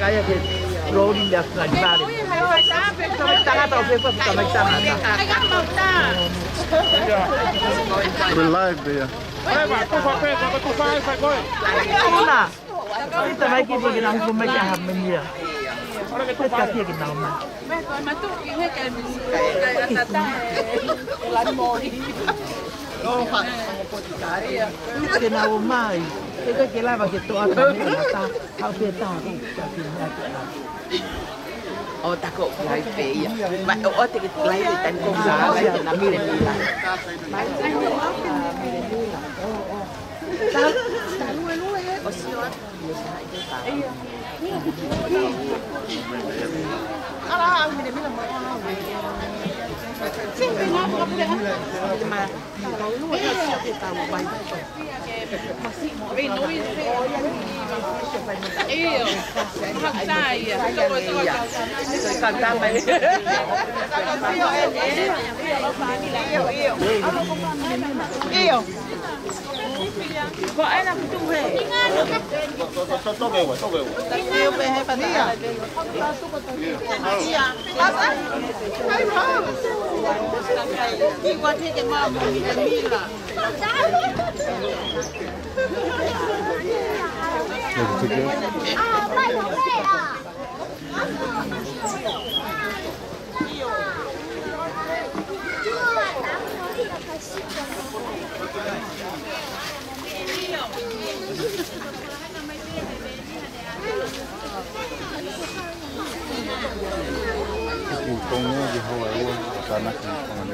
Kaya ke rolling dia na di bari. Sampai tangan tau pe pas sampai tangan. We're live there. Una. Kita mai ki dia nang kumai ya ham menia. Kita kasi ke nang ma. Kita nau mai. Kita ke lava ke to ata ta. Kau pe ta ko ka pinnya. Oh, takut live pay ya. Oh, tiket live dan kongsa live na mila. Oh, siot. Ala, mila mo. Siyempre nga mga pula. Ikaw luwa sa kita mo ba? Iyo. Magtaya. Ito kanta pa. Iyo. Kok enak itu he. Iyo pe he padia. Iya. Pasa? Hai bang. Igual que mamá mila. Untungnya di Hawaii karena pengalaman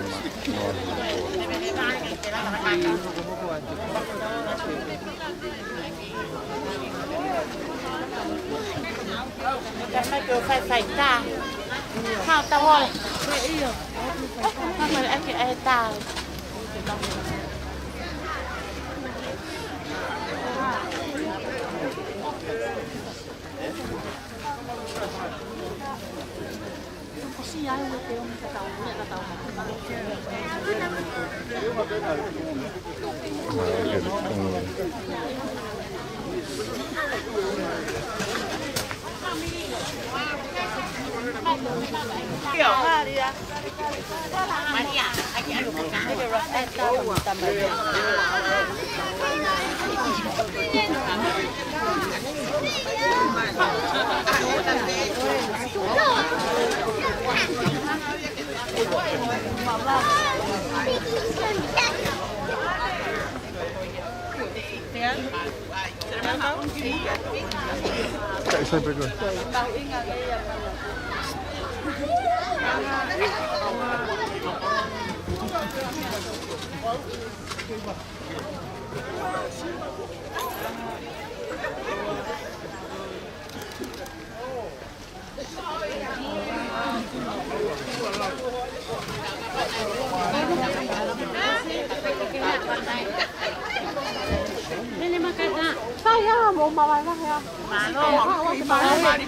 Karena itu phải ta, thao ta thôi. Nó mới ăn cái ta. Maria, aquí hay un Chạy xe bên rồi. Ini makan tak? Saya mau makan saya. Mana? Mana di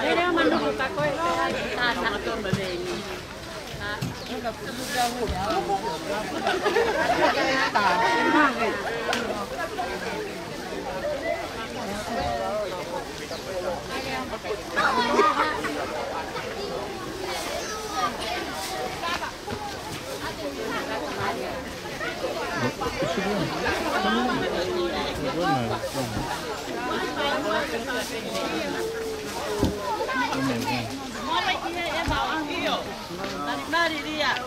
Ini mana buka koi? Tak nak tu berdiri. Dari dia.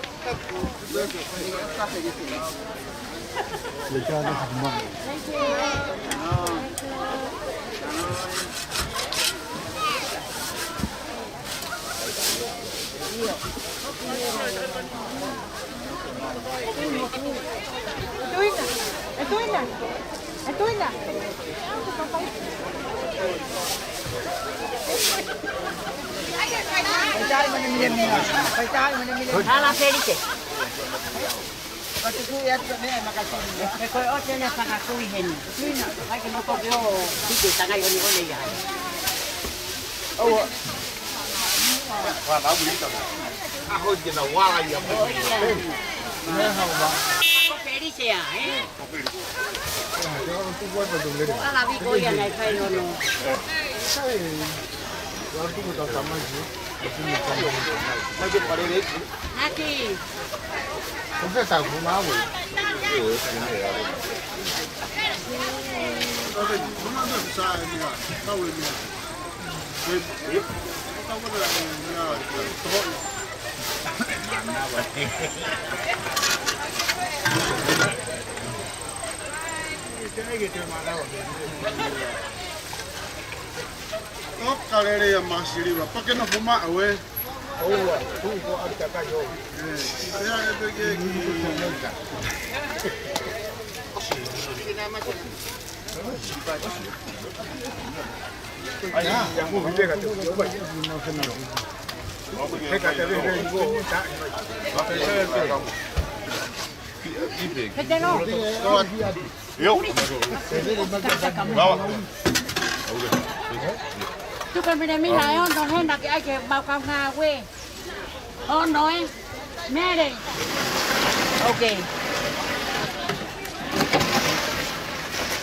Legal de Hamad. Hala felice. Katukuya tu ni makasih. Kau oce ni sangat kuihen. Lagi nak kau yo, tiga tangan ini boleh ya. Oh. Và đã bị tao. Hồi giờ nào qua vậy? Nhớ không ba? Kau felice ya, ala vi ko ya nai kai no no Naki không phải tàu của máu vậy Tốt cả đây mà xử lý và cái nó không mạ rồi. không có ăn cả cái rồi yang mau dia kata coba saya kata dia go tak Kete no Yo. Chú cần phải đem mi lại không? Còn hơn là cái ai kêu bao cao hà quê. Con nói mẹ đây. Ok.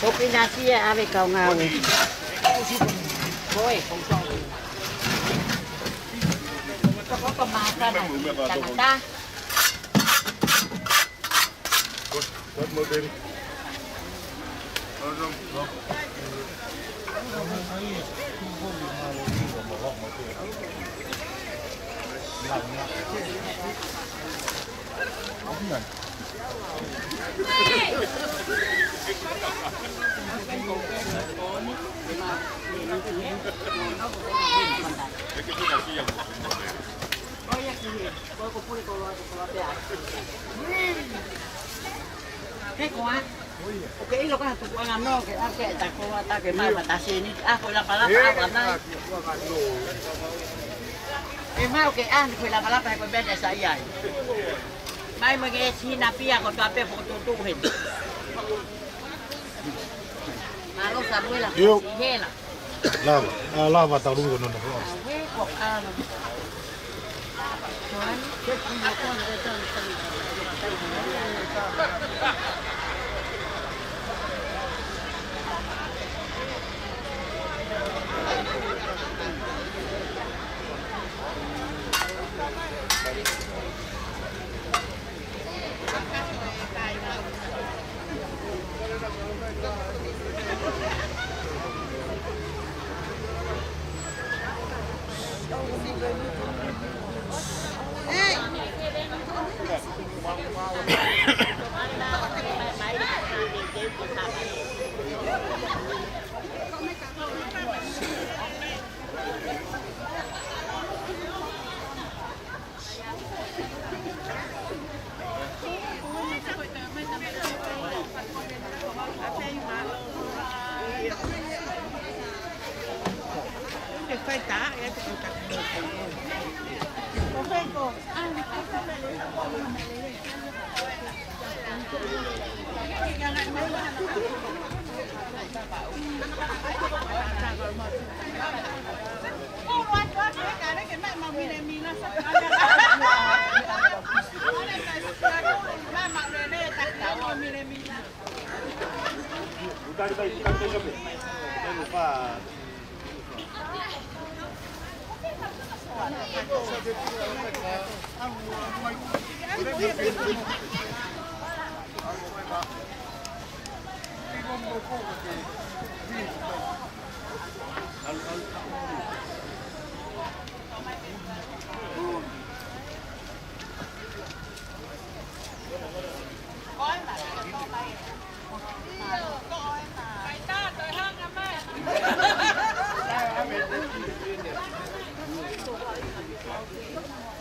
Kopi nasi ya ave kau ngau. Boy, không xong. Có kemasan jangan dah. buat mobil Cái quá. Ok, lo kan tu ang ano, kaya kaya ta ko ta kay mai batasi ni. Ah, ko la pala pa na. Eh, mai ok, ko la pala pa ko beda sa iya. Mai mage sinapia ko ta pe po tu hin. Malo sa buela. Hela. lava tàu luôn rồi nó We ko ano. Tuan, ke punya ko na ta.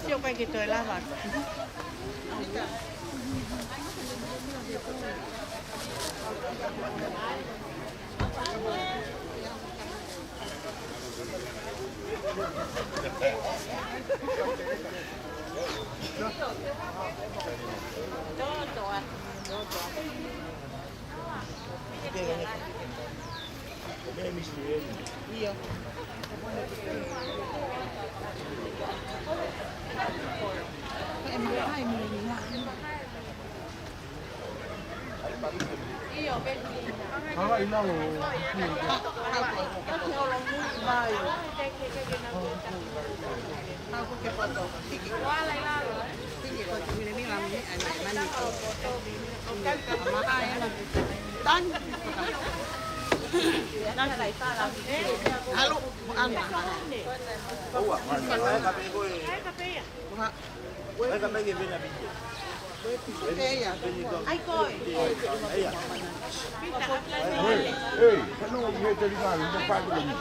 Siêu quay kịp thời la vào. Em hai người đi lại. Iyo. Kalau ini loh. Halo, Ai coi. Ano yung ito rin nga, yung pagpagod lang.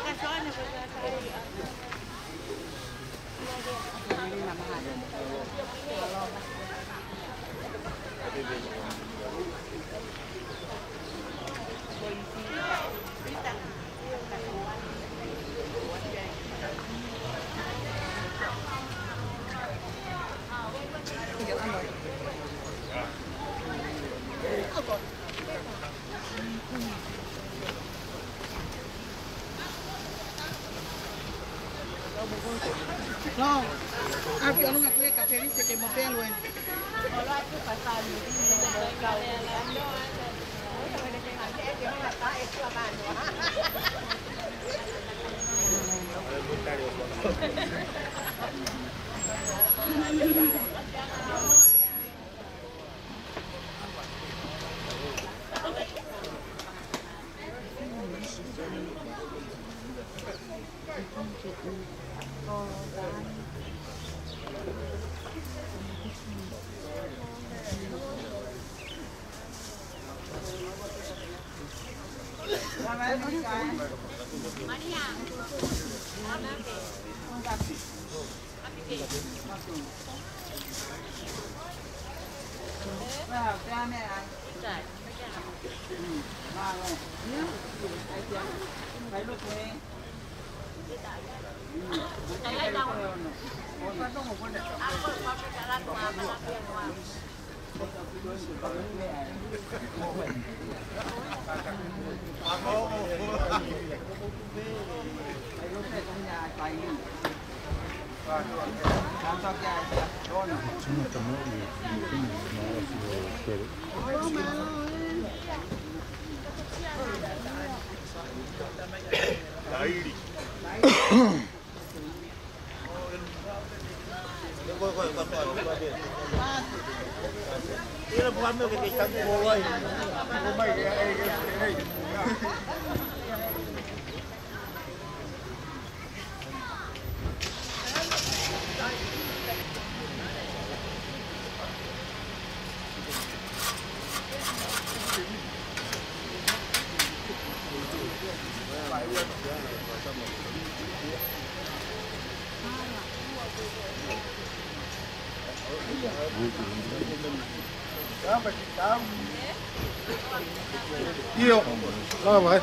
no. Aquí ano nga kuya kafe ni se que mo pelo en. Io, no, vai.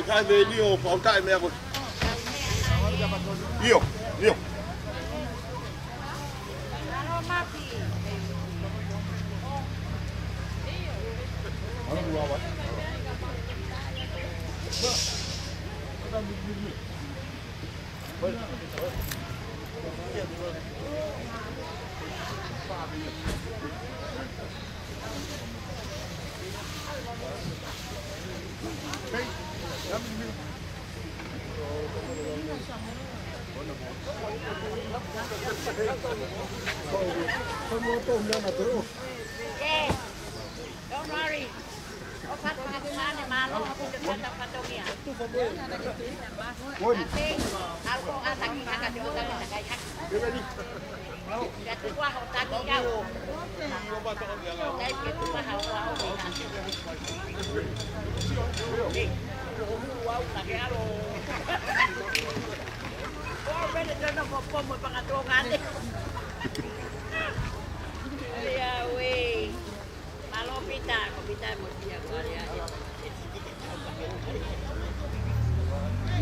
kai me ni o pa tai me ko. Io. Okay. Don't worry. Kau patut di mana malu aku dekat tempat dia. Nanti aku akan akan diulang kayak. Jadi gua harus tadi kau. Saya itu mahal wow. Wow lagi halo. Oh, bener bener mau pengatungan.